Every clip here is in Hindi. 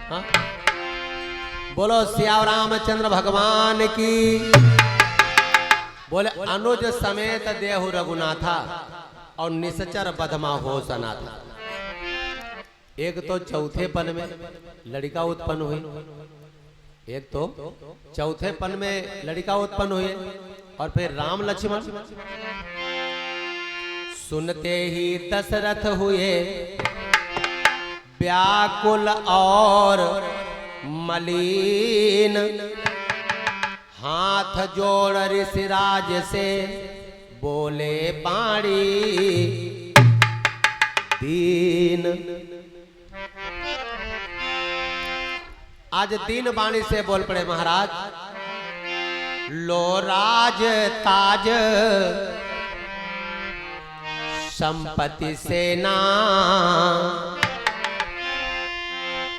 हाँ? बोलो सिया रामचंद्र भगवान की। बोले अनुज समेत देहु रघुनाथा और निश्चर बधमा हो सनाथा। एक तो चौथे पन में लड़का उत्पन्न हुई, एक तो चौथे पन में लड़का उत्पन्न हुई और फिर राम लक्ष्मण। सुनते ही दशरथ हुए व्याकुल और मलिन, हाथ जोड़ ऋषिराज से बोले बाणी दीन। आज दीन बाणी से बोल पड़े महाराज, लो राज ताज संपत्ति सेना,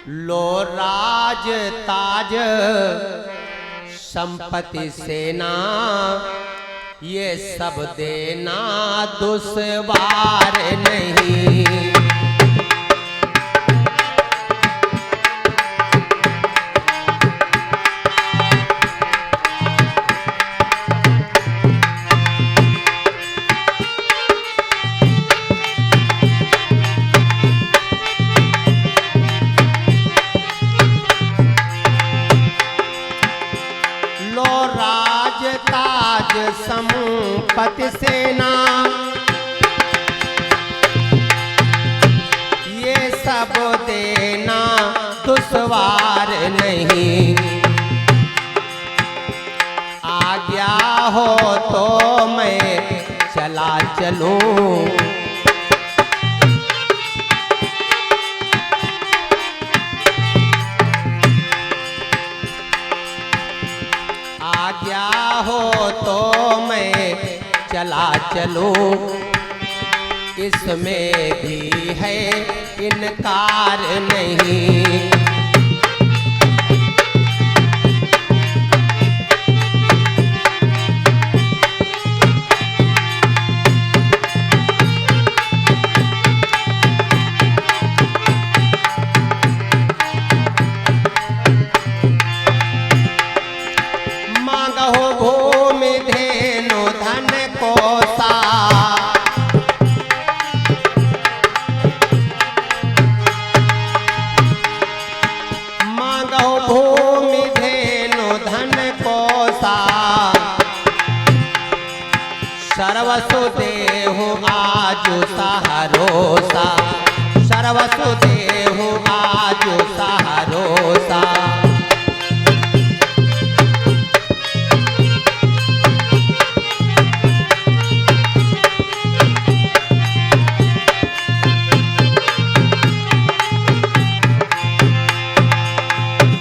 लो राज ताज संपत्ति सेना, ये सब देना दुश्वार नहीं। संपत्ति सेना, ये सब देना दुश्वार नहीं। आज्ञा हो तो मैं चला चलूं, आज्ञा हो तो मैं चला चलूं, इसमें भी है इनकार नहीं। सर्वसु देहु आजु सहारोसा, सर्वसु देहु आजु सहारोसा।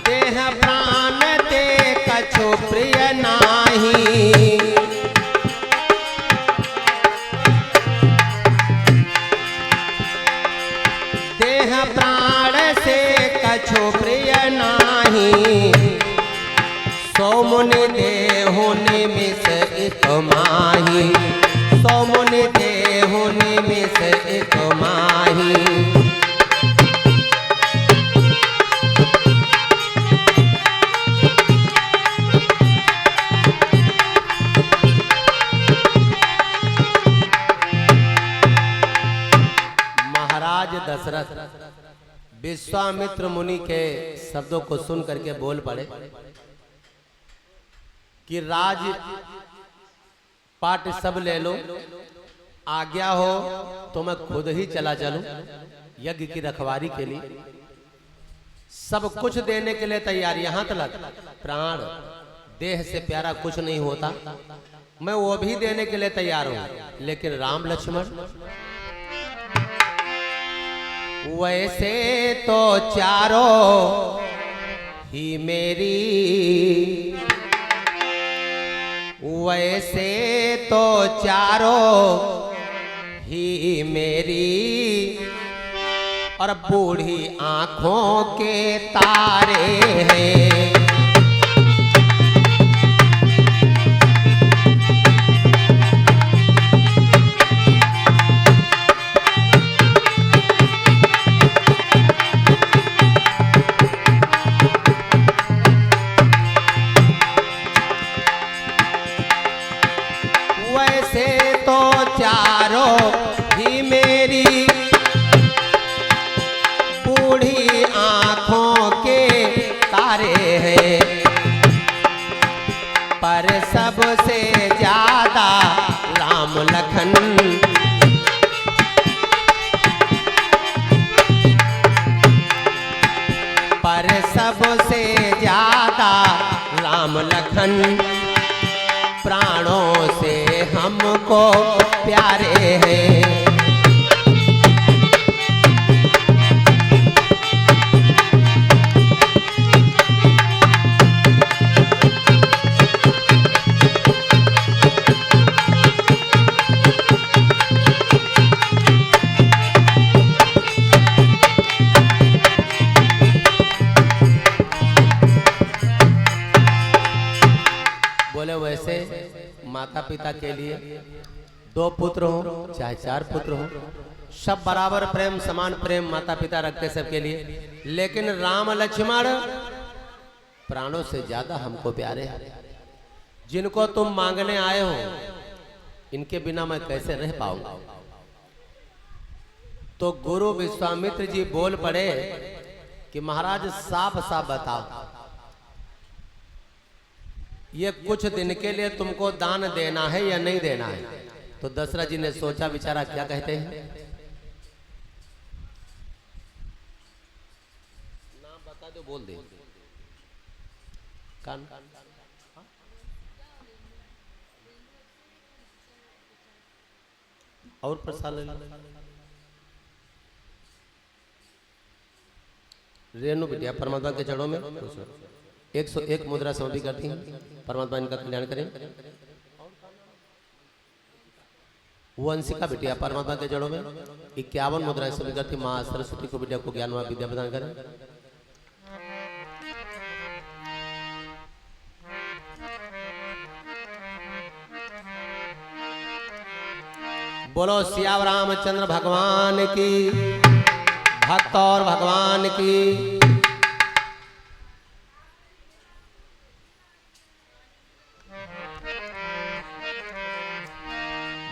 देह प्राण ते कछु प्रिय नाही, प्राण से कछु प्रिय नाही, सो मुनि देहु निमिष एक माही, सो मुनि देहु निमिष एक माही। महाराज दशरथ विश्वामित्र मुनि के शब्दों को सुन करके बोल पड़े कि राज पाट सब ले लो, आज्ञा हो तो मैं खुद ही चला चलूं यज्ञ की रखवारी के लिए। सब कुछ देने के लिए तैयार, यहां तक प्राण देह से प्यारा कुछ नहीं होता, मैं वो भी देने के लिए तैयार हूं। लेकिन राम लक्ष्मण वैसे तो चारों ही मेरी, वैसे तो चारों ही मेरी, और बूढ़ी आंखों के तारे हैं। प्यारे हैं, पर सबसे ज्यादा राम लखन, पर सबसे ज्यादा राम लखन, प्राणों से हमको प्यारे हैं। बोले वैसे माता पिता के लिए 2 पुत्र हो चाहे 4 पुत्र हो, सब बराबर प्रेम समान प्रेम माता पिता रखते सबके लिए, लेकिन राम लक्ष्मण प्राणों से ज्यादा हमको प्यारे हैं। जिनको तुम मांगने आए हो इनके बिना मैं कैसे रह पाऊंगा। तो गुरु विश्वामित्र जी बोल पड़े कि महाराज साफ साफ बताओ, ये कुछ दिन के लिए तुमको दान देना है या नहीं देना है। तो दशरथ जी ने सोचा विचारा क्या कहते हैं, नाम बता दो बोल दे कान और प्रसाद रेणु बिटिया परमात्मा के चरणों में 101 मुद्रा समाधि करती हैं, परमात्मा इनका कल्याण करें। वंशिका बिटिया परमात्मा के जड़ों में 51 मुद्रा समाधि करती, माँ सरस्वती को बिटिया को ज्ञान व विद्या प्रदान करें। बोलो सियावर रामचंद्र भगवान की, भक्त और भगवान की।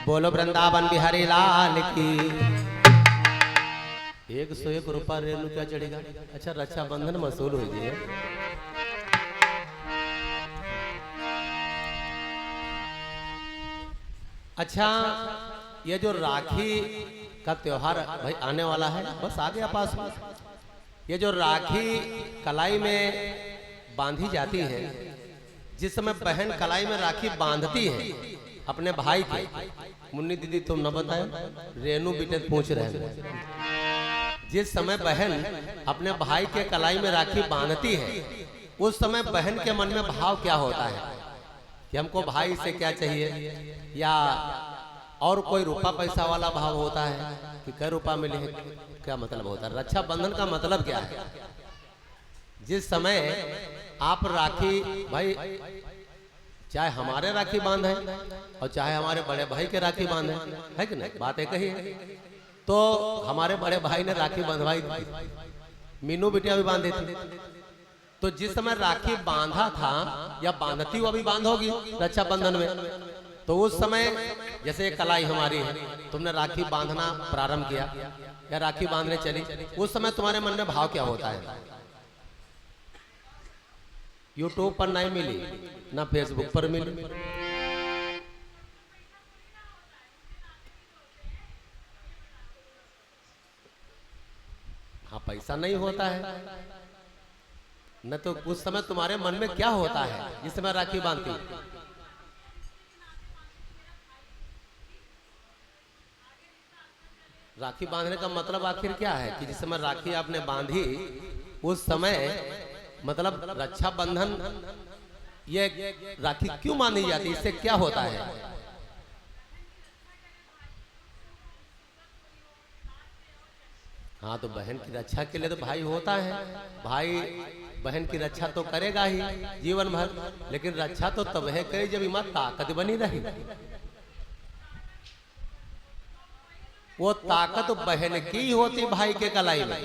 बोलो वृंदावन बिहारी लाल की। 101 रुपया रेणु क्या चढ़ेगा। अच्छा रक्षाबंधन वसूल हो गई है। अच्छा ये जो राखी का त्योहार भाई आने वाला है, बस आ गया पास में। ये जो राखी कलाई में बांधी जाती है, जिस समय बहन कलाई में राखी बांधती है अपने भाई के, मुन्नी दीदी तुम न बताए, रेणु बेटे पूछ रहे हैं। जिस समय बहन अपने भाई के कलाई में राखी बांधती है, उस समय बहन के मन में भाव क्या होता है कि हमको भाई से क्या चाहिए, या और कोई रुपया पैसा वाला भाव होता है कि क्या रुपया मिले, क्या मतलब होता है। रक्षाबंधन का मतलब क्या है। जिस समय आप राखी भाई चाहे हमारे राखी बांधे और चाहे हमारे बड़े भाई के राखी बांधे, है कि नहीं, बात एक ही है। तो हमारे बड़े भाई ने राखी बंधवाई थी, मीनू बिटिया भी बांधी थी। तो जिस समय राखी बांधा था या बांधती हुआ भी बांधोगी रक्षाबंधन में, तो उस समय जैसे कलाई हमारी है, तुमने राखी बांधना प्रारंभ किया या राखी बांधने चली, उस समय तुम्हारे मन में भाव क्या होता है। यूट्यूब पर नहीं मिली ना फेसबुक पर मिली, हाँ पैसा नहीं होता है न, तो उस समय तुम्हारे मन में क्या होता है जिस समय राखी बांधती। राखी बांधने का मतलब आखिर क्या है कि जिस समय राखी आपने बांधी उस समय मतलब रक्षाबंधन, ये राखी क्यों बांधी जाती है, इससे क्या होता है। हाँ तो बहन की रक्षा के लिए तो भाई होता है, भाई बहन की रक्षा तो करेगा ही जीवन भर, लेकिन रक्षा तो तब है करे जब इमां ताकत बनी रही। वो ताकत बहन की होती भाई के कलाई में,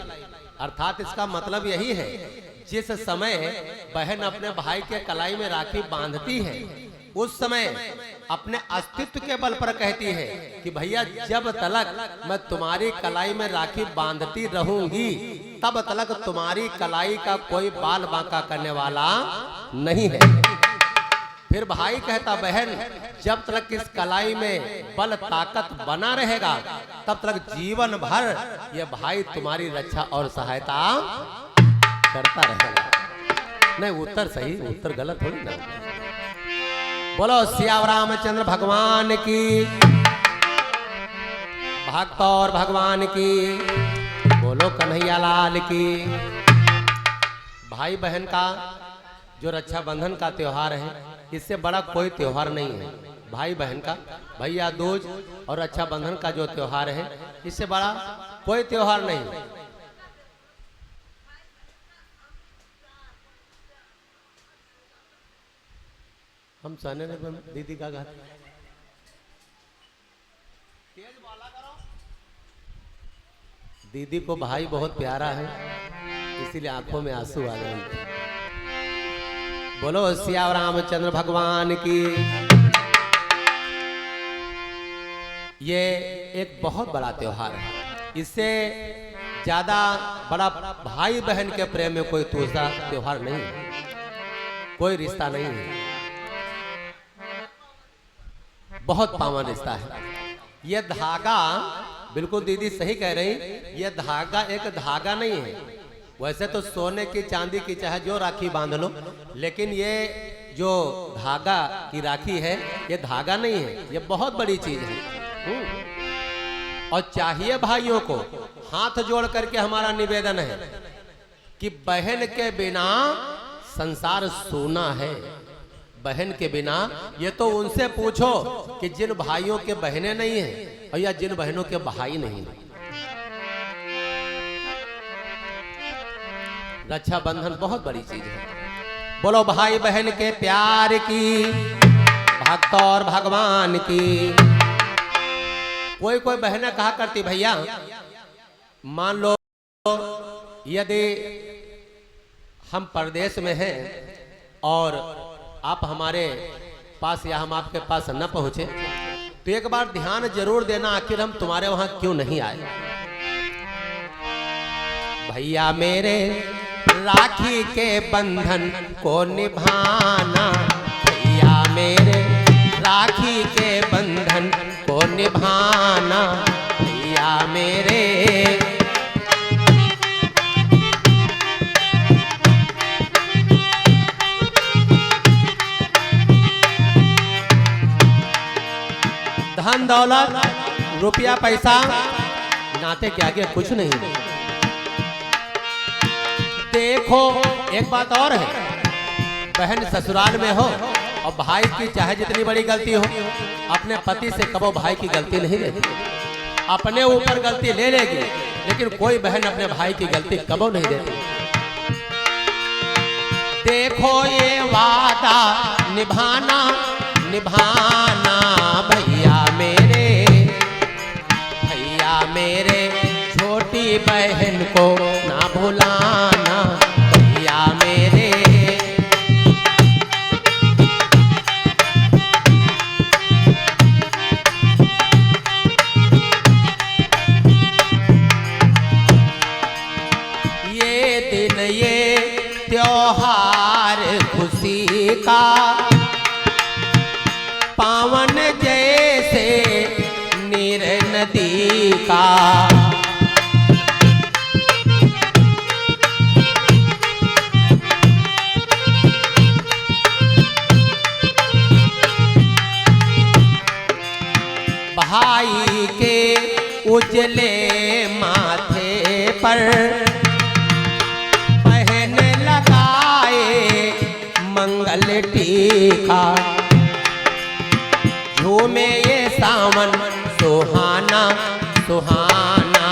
अर्थात इसका मतलब यही है जिस समय बहन अपने भाई के कलाई में राखी बांधती है, उस समय अपने अस्तित्व के बल पर कहती है कि भैया जब तलक मैं तुम्हारी कलाई में राखी बांधती रहूंगी तब तक तुम्हारी कलाई का कोई बाल बांका करने वाला नहीं है। फिर भाई कहता बहन जब तक इस कलाई में बल ताकत बना रहेगा तब तक जीवन भर ये भाई तुम्हारी रक्षा और सहायता करता रहेगा। नहीं उत्तर सही, उत्तर गलत थोड़ी ना। बोलो सिया रामचंद्र भगवान की, भक्त और भगवान की, बोलो कन्हैया लाल की। भाई बहन का जो रक्षाबंधन का त्योहार है इससे बड़ा कोई त्योहार नहीं है। भाई बहन का, भैया दूज और रक्षाबंधन का जो त्योहार है इससे बड़ा कोई त्योहार नहीं। हम सहने दीदी का गाते दीदी को भाई बहुत प्यारा है इसीलिए आंखों में आंसू आ गए। बोलो सिया रामचंद्र भगवान की। ये एक बहुत बड़ा त्योहार है, इससे ज्यादा बड़ा भाई बहन के प्रेम में कोई दूसरा त्योहार नहीं है, कोई रिश्ता नहीं है। बहुत पावन रिश्ता है ये धागा। बिल्कुल दीदी सही कह रही, ये धागा एक धागा नहीं है। वैसे तो सोने की चांदी की चाहे जो राखी बांध लो, लेकिन ये जो धागा की राखी है ये धागा नहीं है, ये बहुत बड़ी चीज है। और चाहिए भाइयों को हाथ जोड़ करके हमारा निवेदन है कि बहन के बिना संसार सूना है। बहन के बिना, ये तो उनसे पूछो कि जिन भाइयों के बहनें नहीं हैं और या जिन बहनों के भाई नहीं हैं। रक्षाबंधन बहुत बड़ी चीज है। बोलो भाई बहन के प्यार की, भक्त और भगवान की। कोई कोई बहनें कहा करती भैया मान लो यदि हम परदेश में हैं और आप हमारे पास या हम आपके पास न पहुंचे तो एक बार ध्यान जरूर देना आखिर हम तुम्हारे वहां क्यों नहीं आए। भैया मेरे राखी के बंधन को निभाना, भैया मेरे राखी के बंधन को निभाना, भैया मेरे। धन दौलत रुपया पैसा नाते के आगे कुछ नहीं। देखो एक बात और है, बहन ससुराल में हो और भाई की चाहे जितनी बड़ी गलती हो अपने पति से कबो भाई की गलती नहीं लेती। अपने ऊपर गलती ले लेगी लेकिन कोई बहन अपने भाई की गलती कबो नहीं देती। देखो ये वादा निभाना निभाना, भैया मेरे, भैया मेरे छोटी बहन को ना भुलाना, भैया मेरे। ये दिन ये त्योहार खुशी का पावन जैसे नीर नदी का। भाई के उजले माथे पर बहन लगाए मंगल टीका। झूमे ये सावन सुहाना सुहाना,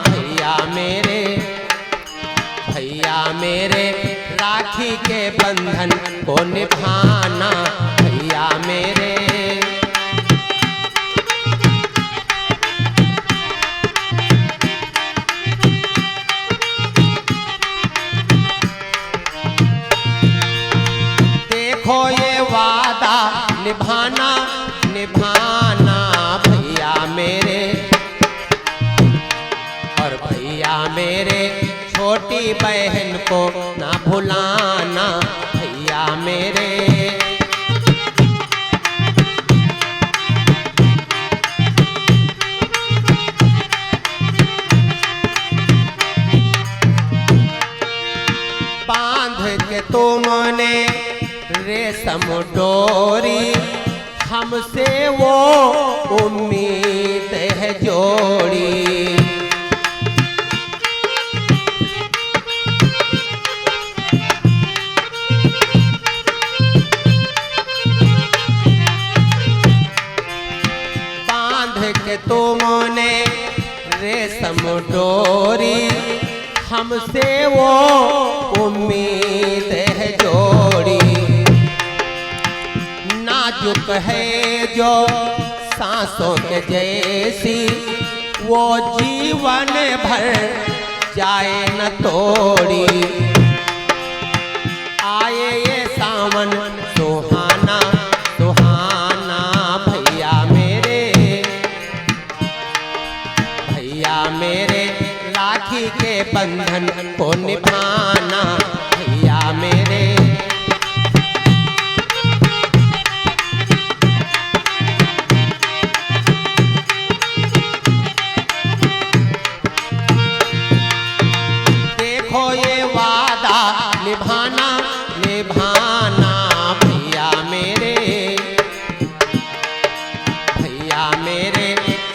भैया मेरे, भैया मेरे राखी के बंधन को निभाना, भैया मेरे। देखो ये वादा निभाना निभाना, भैया मेरे और भैया मेरे छोटी बहन को ना भुलाना भैया मेरे। बांध के तुमने रेशम डोरी हमसे वो उम्मीद है जोड़ी। बांध के तुमने रेशम डोरी हमसे वो उम्मीद है जोड़ी। नाजुक है जो सांसों के जैसी वो जीवन भर जाए न तोड़ी। आए ये सावन सुहाना सुहाना भैया मेरे। भैया मेरे राखी के बंधन को निभाना भैया मेरे। देखो ये वादा निभाना निभाना भैया मेरे। भैया मेरे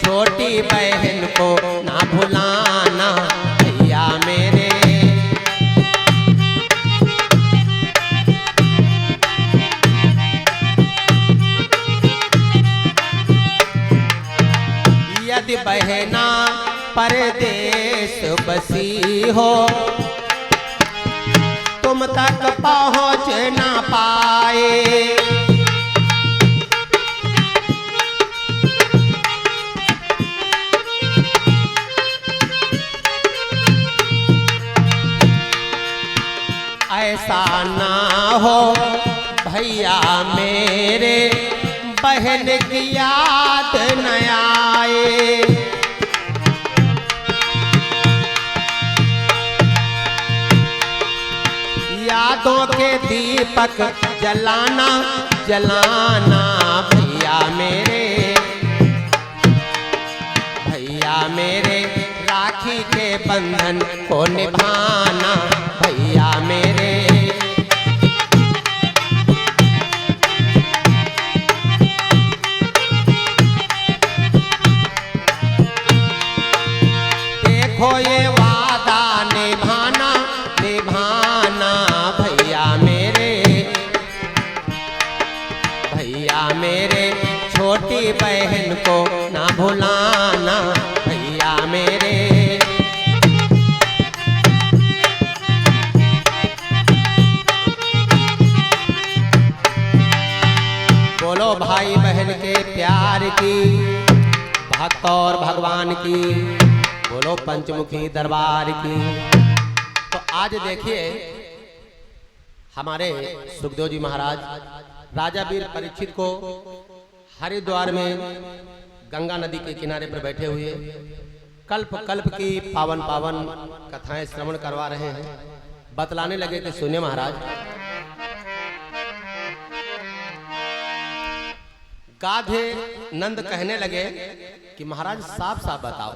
छोटी बहन को ना भुलाना भैया मेरे। यदि बहना परदेश बसी हो तुम तक पहुँच ना पाए। ऐसा ना हो भैया मेरे बहन की याद न आए। यादों के दीपक जलाना जलाना भैया मेरे। भैया मेरे राखी के बंधन को निभाना भैया मेरे। देखो ये वादा निभाना निभाना भैया मेरे। भैया मेरे छोटी बहन को ना भुलाना भैया मेरे। बोलो भाई बहन के प्यार की, भक्त और भगवान की, बोलो पंचमुखी दरबार की। तो आज देखिए हमारे सुखदेव जी महाराज राजा वीर परीक्षित को हरिद्वार में गंगा नदी के किनारे पर बैठे हुए कल्प कल्प की पावन पावन कथाएं श्रवण करवा रहे हैं। बतलाने लगे कि सुनिए महाराज, गाधे नंद कहने लगे कि महाराज साफ साफ बताओ,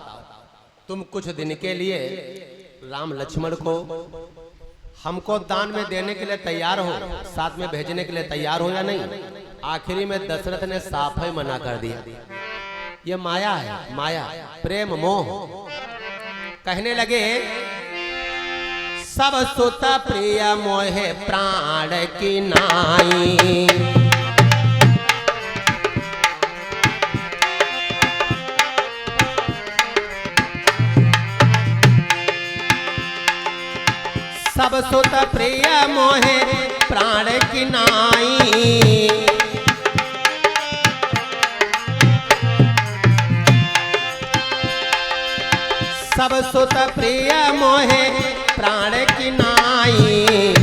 तुम कुछ दिन के लिए राम लक्ष्मण को हमको दान में देने के लिए तैयार हो, साथ में भेजने के लिए तैयार हो या नहीं? आखिरी में दशरथ ने साफ ही मना कर दिया। ये माया है, माया, प्रेम मोह। कहने लगे सब सुत प्रिय मोहे प्राण की नाई। सब सुत प्रिय मोहे प्राण की नाई। सब सुत प्रिय मोहे प्राण की नाई।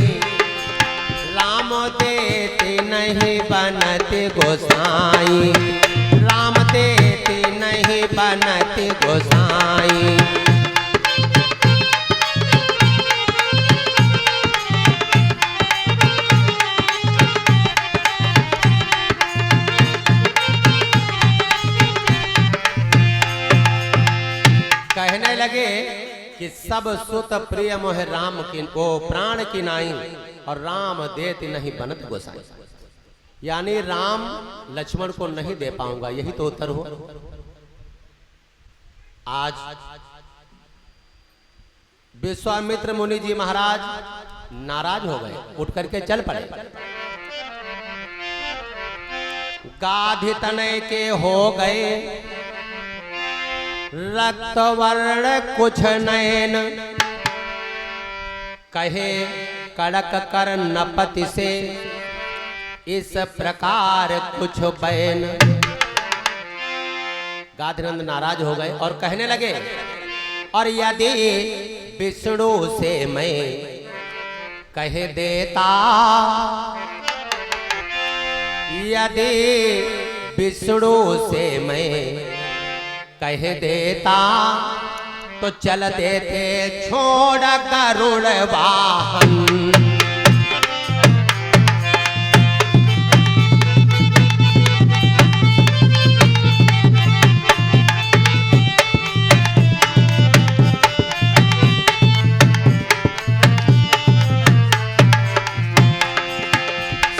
राम देते नहीं बनते गोसाई। राम देते नहीं बनते गोसाई। कि सब सुत प्रिय मोह राम की ओ प्राण की नाई और राम देत नहीं बनत गोसाई। यानी राम लक्ष्मण को नहीं दे पाऊंगा, यही तो उत्तर हो। आज विश्वामित्र मुनि जी महाराज नाराज हो गए, उठ करके चल पड़े। गाधि तनय के हो गए रक्त वर्ण कुछ नयन, कहे कड़क कर नपति से इस प्रकार कुछ बैन। गाधीनंद नाराज हो गए और कहने लगे, और यदि विष्णु से मैं कह देता, यदि विष्णु से मैं कह देता, तो चल देते छोड़ गरुड़ वाहन।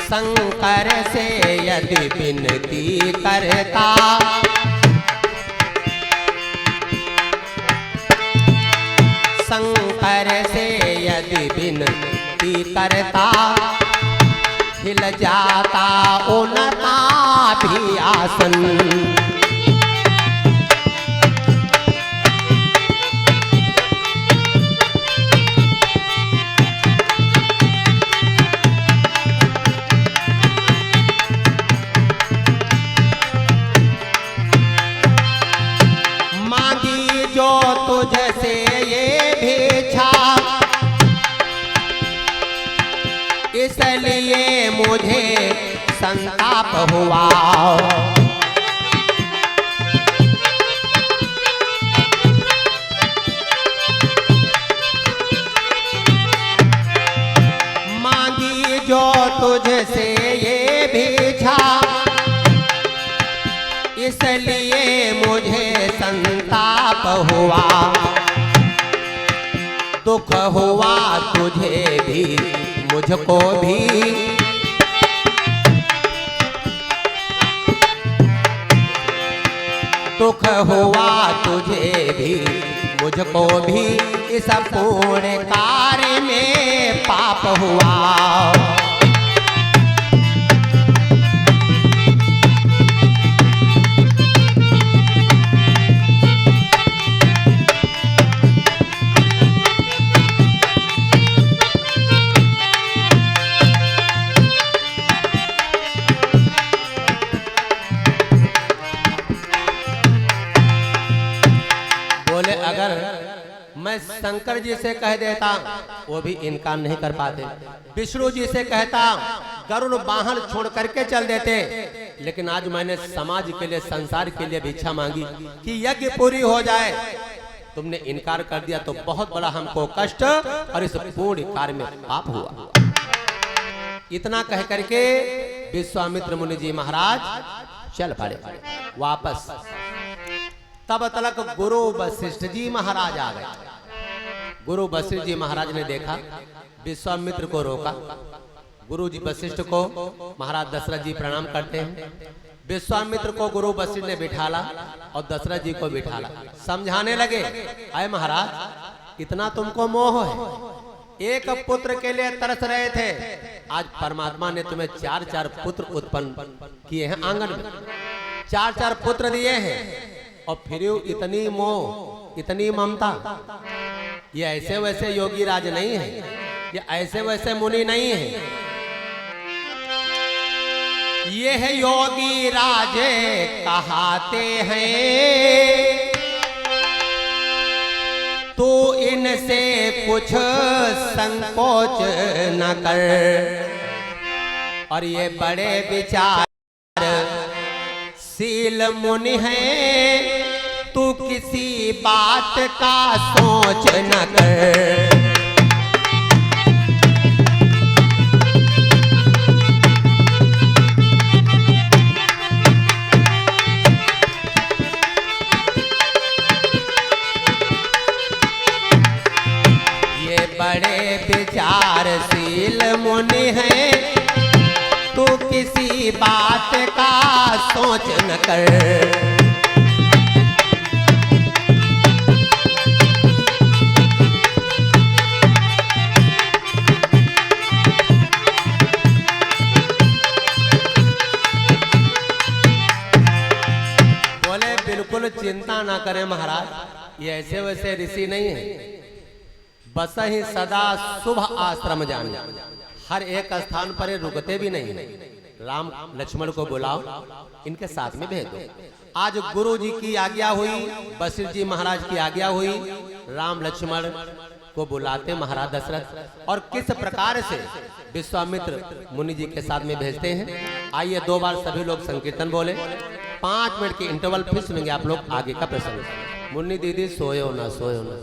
शंकर से यदि विनती करता, शंकर से यदि विनती करता, हिल जाता उनका भी आसन। तुझसे ये भिक्षा, इसलिए मुझे संताप हुआ। मांगी जो तुझसे ये भिक्षा, इसलिए मुझे संताप हुआ। दुख हुआ तुझे भी मुझको भी, दुख हुआ तुझे भी मुझको भी, इस पूर्ण कार्य में पाप हुआ। मैं शंकर जी से कह देता, वो भी इनकार नहीं कर पाते। विष्णु जी से कहता, गरुड़ वाहन छोड़ करके चल देते। लेकिन आज मैंने समाज के लिए, संसार के लिए भिक्षा मांगी कि यज्ञ पूरी हो जाए, तुमने इनकार कर दिया, तो बहुत बड़ा हमको कष्ट और इस पूर्ण कार्य में पाप हुआ। इतना कह करके विश्वामित्र मुनि जी महाराज चल पड़े वापस। तब तलक गुरु वशिष्ठ जी महाराज आ गए। गुरु वशिष्ठ जी महाराज ने देखा, विश्वामित्र को रोका। गुरु जी वशिष्ठ को महाराज दशरथ जी प्रणाम करते हैं। विश्वामित्र को गुरु वशिष्ठ ने बिठाला और दशरथ जी को बिठाला। समझाने लगे, अय महाराज, इतना तुमको मोह है, एक पुत्र के लिए तरस रहे थे, आज परमात्मा ने तुम्हें 4-4 पुत्र उत्पन्न किए हैं, आंगन में 4-4 पुत्र दिए हैं, और फिर इतनी मोह, इतनी ममता। ये ऐसे वैसे योगी राज नहीं है, ये ऐसे वैसे मुनि नहीं है, ये है योगी राज कहाते हैं। तू इनसे कुछ संकोच न कर, और ये बड़े विचार शील मुनि है, तू किसी बात का सोच न कर। मुनि है तू किसी बात का सोच न कर। बोले बिल्कुल चिंता ना करें महाराज, ये ऐसे वैसे ऋषि नहीं है, बस ही सदा शुभ आश्रम जाने, हर एक स्थान पर ये रुकते भी नहीं है। राम लक्ष्मण को बुलाओ, इनके साथ में भेज दो। आज गुरु जी की आज्ञा हुई, वशिष्ठ जी महाराज की आज्ञा हुई, राम लक्ष्मण को बुलाते महाराज दशरथ और किस प्रकार से विश्वामित्र मुनि जी के साथ में भेजते हैं। आइए 2 बार सभी लोग संकीर्तन बोले, 5 मिनट के इंटरवल फिर सुनेंगे आप लोग आगे का प्रसंग। मुन्नी दीदी सोयो ना सोयो ना।